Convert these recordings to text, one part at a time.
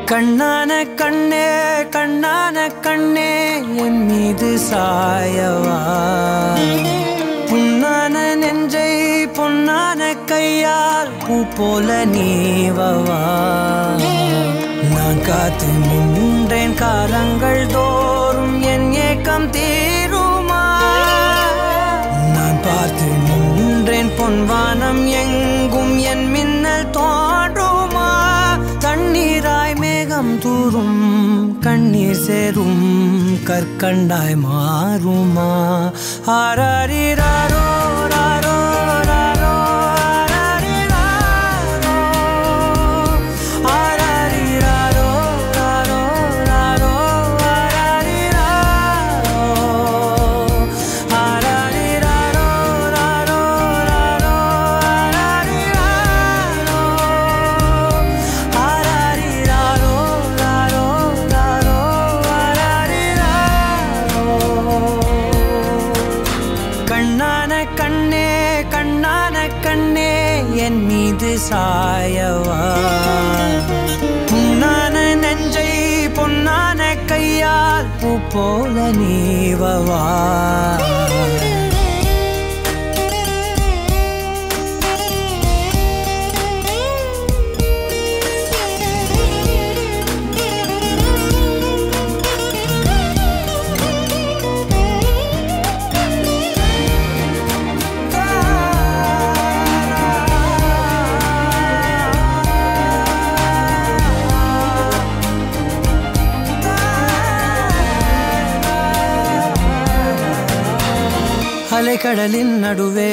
கண்ணான கண்ணே கண்ணான கண்ணே என் மீது சாயவா புண்ணான நெஞ்சை பொன்னான கையால் பூ போல நீவவா நான் காத்து நின்றேன் காலங்கள் தோறும் என் ஏக்கம் தீருமா நான் பார்த்து நின்றேன் பொன்வானம் எங்கும் என் மின்னல் தோன்றுமா தண்ணீராய் மேகம் தூரும் கண்ணீர் சேரும் கற்கண்டாய் மாறுமா ஆராரிராரோ ராரோ ராரோ ஆராரிராரோ ராரோ ராரோ ஆராரிராரோ ராரோ ராரோ ஆராரிராரோ ராரோ ராரோ கண்ணான கண்ணே கண்ணான கண்ணே என் மீது சாயவா புண்ணான நெஞ்சை பொன்னான கையால் பூ போல நீவவா அலைக்கடலின் நடுவே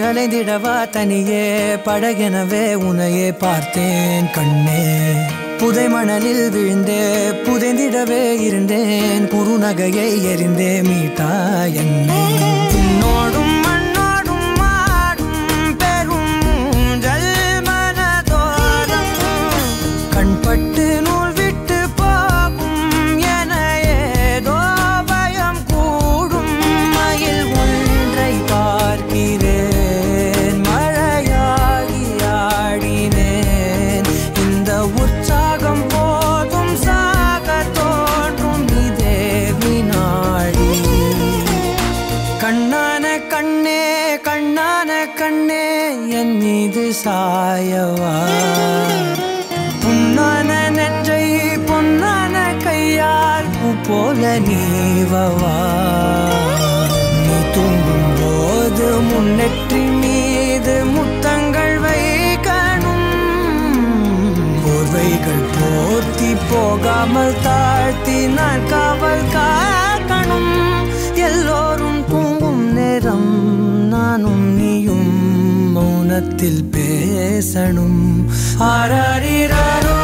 அலைந்திடவா தனியே படகெனவே உனையே பார்த்தேன் கண்ணே புதை மணலில் விழுந்தே புதைந்திடவே இருந்தேன் குறுநகையை எறிந்தே மீட்டா என்னை உன்னோடும் மண்ணோடும் மாடும் பெரும் ஊஞ்சல் மனதோரம் கண்பட்டு நூல் விட்டு போகும் என ஏதோ பயம் கூடும் மயில் பார்க்கிறேன் மழையாகி ஆடினேன் இந்த உற்சாகம் போதும் சாக தோன்றும் இதே வினாடி கண்ணான கண்ணே கண்ணான கண்ணே என் மீது சாயவா புண்ணான நெஞ்சை பொன்னான கையால் பூ போல நீவவா தூங்கும் போது முன்னெற்றி மீது முத்தங்கள் வைக்கணும் போர்வைகள் போர்த்தி போகாமல் தாழ்த்தி நான் காவல் காக்கணும் எல்லோரும் தூங்கும் நேரம் நானும் நீயும் மௌனத்தில் பேசணும் ஆராரிராரோ